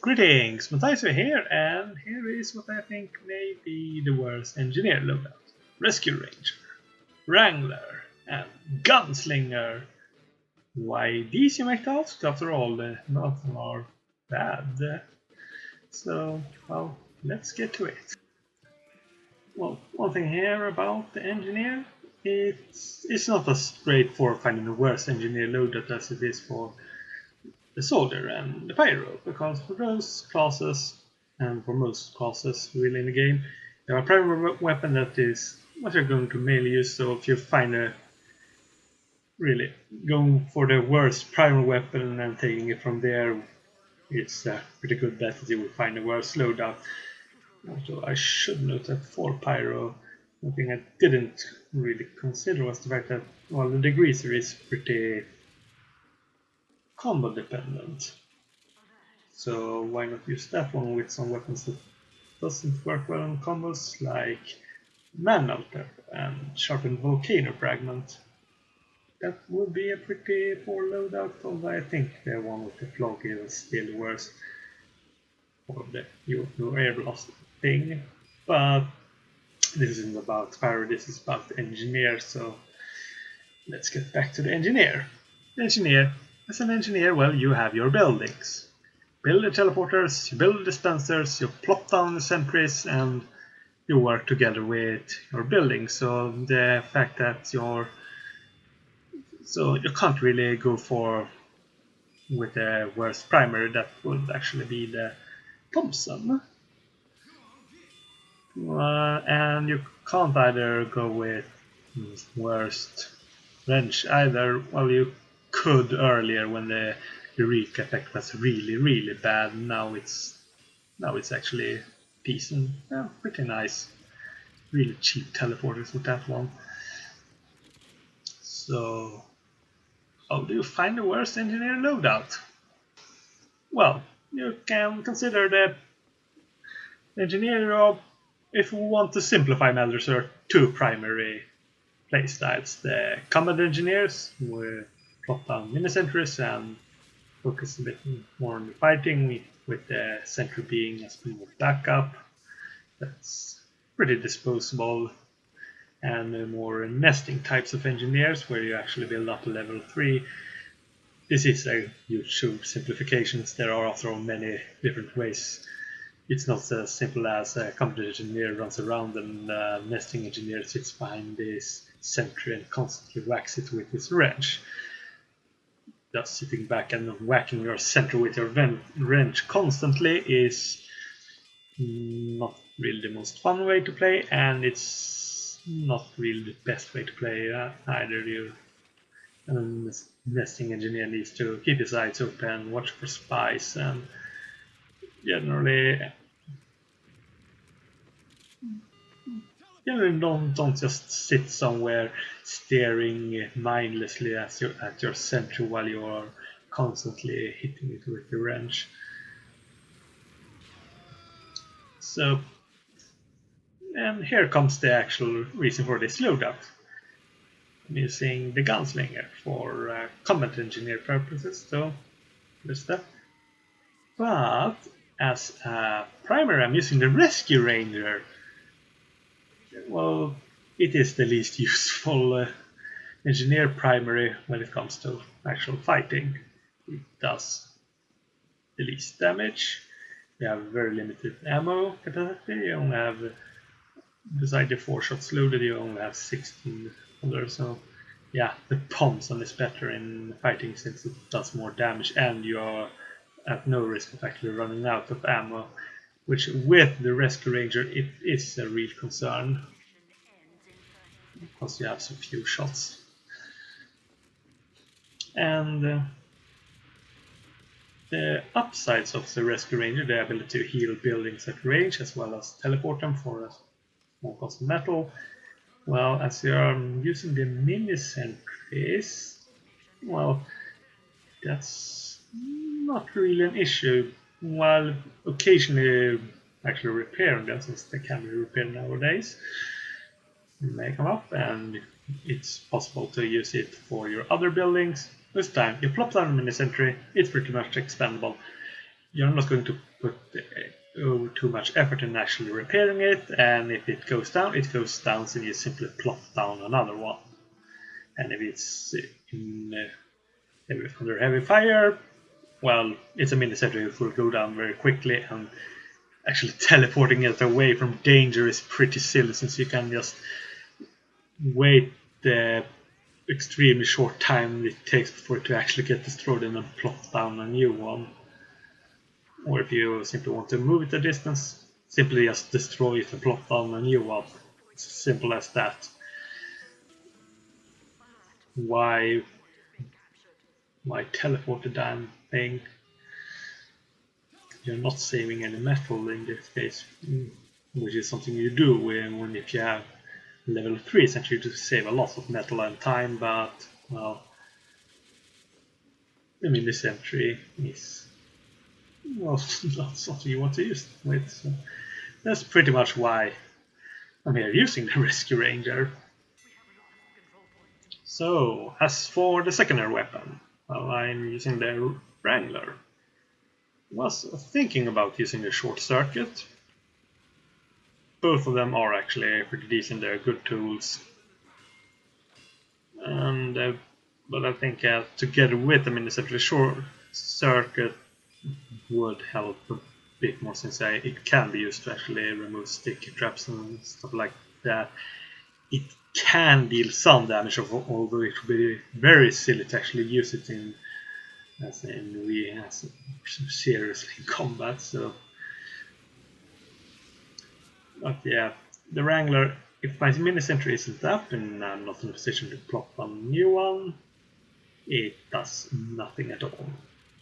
Greetings, Matthias here, and here is what I think may be the worst engineer loadout. Rescue Ranger, Wrangler, and Gunslinger. Why these, you might ask? After all, none of them are bad. So, well, let's get to it. Well, one thing here about the engineer, it's not as straightforward finding the worst engineer loadout as it is for the soldier and the pyro, because for those classes, and for most classes really in the game, you have a primary weapon that is what you're going to mainly use. So if you find a really going for the worst primary weapon and taking it from there, it's a pretty good bet that you will find the worst loadout. Also, I should note that for pyro, one thing I didn't really consider was the fact that, well, the degreaser is pretty combo dependent, so why not use that one with some weapons that doesn't work well on combos, like Manmelter and Sharpened Volcano Fragment. That would be a pretty poor loadout, although I think the one with the Flog is still the worst for the no air blast thing. But this isn't about pyro, this is about the engineer, so let's get back to the engineer. As an engineer, well, you have your buildings. Build the teleporters, you build the dispensers, you plop down the sentries, and you work together with your buildings. So the fact that you can't really go with the worst primary, that would actually be the Thompson. And you can't either go with worst wrench either. Well, you could earlier when the Eureka effect was really bad. Now it's actually decent. Yeah, pretty nice. Really cheap teleporters with that one. So, how do you find the worst engineer loadout? Well, you can consider the engineer of, if we want to simplify matters, there are two primary playstyles. The combat engineers with plot down mini sentries and focus a bit more on the fighting, with the sentry being a stream of backup. That's pretty disposable. And the more nesting types of engineers, where you actually build up to level 3. This is a huge simplifications. There are, after all, many different ways. It's not as simple as a combat engineer runs around and a nesting engineer sits behind this sentry and constantly whacks it with his wrench. Just sitting back and whacking your center with your wrench constantly is not really the most fun way to play, and it's not really the best way to play either. Nesting engineer needs to keep his eyes open, watch for spies, and generally don't just sit somewhere staring mindlessly at your sentry while you are constantly hitting it with the wrench. So, and here comes the actual reason for this loadout. I'm using the Gunslinger for combat engineer purposes, so there's that. But as a primary, I'm using the Rescue Ranger. Well, it is the least useful engineer primary when it comes to actual fighting. It does the least damage. You have very limited ammo capacity. You only have, besides the 4 shots loaded, you only have 16 others. So yeah, the Thompson is better in fighting since it does more damage, and you are at no risk of actually running out of ammo, which with the Rescue Ranger it is a real concern, because you have so few shots. And the upsides of the Rescue Ranger, the ability to heal buildings at range as well as teleport them for a small cost of metal. Well, as you are using the mini sentries, well, that's not really an issue, while occasionally actually repairing them, since they can be repaired nowadays. You may come up and it's possible to use it for your other buildings. This time you plop down a mini sentry, it's pretty much expendable. you're not going to put too much effort in actually repairing it, and if it goes down, and you simply plop down another one. And if it's under heavy fire, well, it's a mini-sentry which will go down very quickly, and actually teleporting it away from danger is pretty silly, since you can just wait the extremely short time it takes for it to actually get destroyed and then plop down a new one. Or if you simply want to move it a distance, simply just destroy it and plop down a new one. It's as simple as that. Why teleport the damn thing? You're not saving any metal in this case, which is something you do when if you have level 3 essentially to save a lot of metal and time, but well, the mini-sentry is not something you want to use with. So that's pretty much why I'm here using the Rescue Ranger. So as for the secondary weapon, well, I'm using the Wrangler. I was thinking about using the short circuit. Both of them are actually pretty decent, they're good tools. And but I think together with them in the short circuit would help a bit more, since it can be used to actually remove sticky traps and stuff like that. It can deal some damage, although it would be very silly to actually use it seriously in combat. So, but yeah, the Wrangler, if my mini-sentry isn't up and I'm not in a position to plop a new one, it does nothing at all.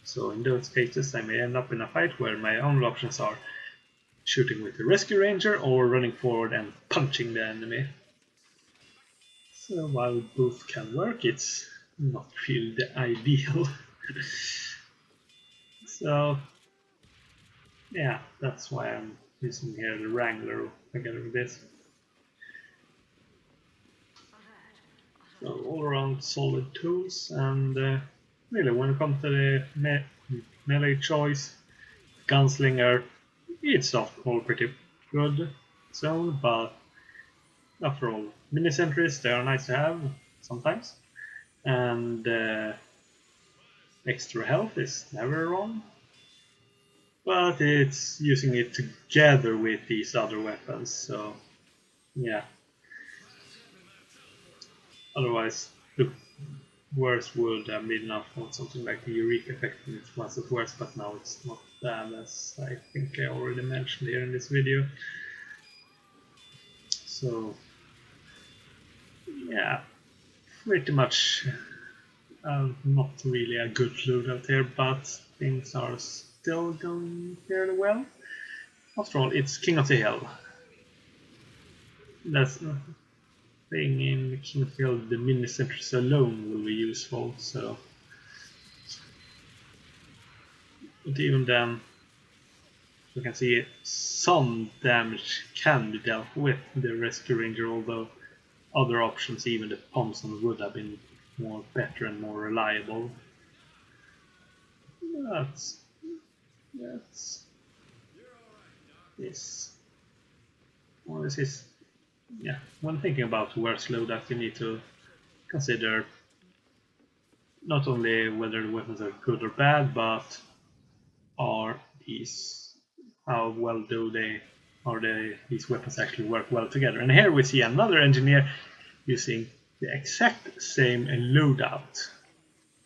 So in those cases I may end up in a fight where my only options are shooting with the Rescue Ranger or running forward and punching the enemy. So while both can work, it's not really the ideal. So yeah, that's why I'm using here the Wrangler together with this. So all around solid tools, and really when it comes to the melee choice, Gunslinger, it's all pretty good zone, but after all, mini-sentries, they are nice to have sometimes, and extra health is never wrong, but it's using it together with these other weapons, so yeah. Otherwise, the worst would have been enough for something like the Eureka effect, and it was at worst, but now it's not that, as I think I already mentioned here in this video. So yeah, pretty much not really a good loadout here, but things are still going fairly well. After all, it's King of the Hill. That's the thing, in King of the Hill, the mini-sentries alone will be useful, so. But even then, you can see some damage can be dealt with the Rescue Ranger, although other options, even the Thompson, would have been better and more reliable. That's this. Well, this is, yeah. When thinking about worst loadout, you need to consider not only whether the weapons are good or bad, but how well do these weapons actually work well together. And here we see another engineer using the exact same loadout.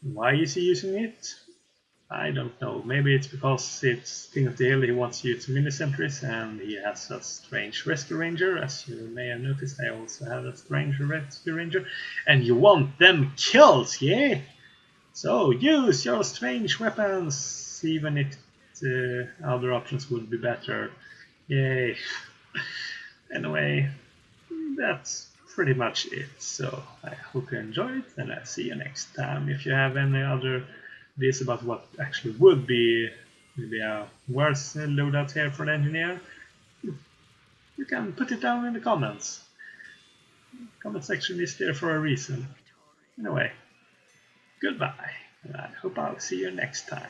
Why is he using it? I don't know. Maybe it's because it's King of the Hill, he wants to use mini-sentries, and he has a strange Rescue Ranger. As you may have noticed, I also have a strange Rescue Ranger. And you want them kills, yeah? So use your strange weapons, even if other options would be better. Yay. Anyway, that's pretty much it. So I hope you enjoyed, and I'll see you next time. If you have any other ideas about what actually would be maybe a worse loadout here for an engineer, you can put it down in the comments. Comment section is there for a reason. Anyway, goodbye, and I hope I'll see you next time.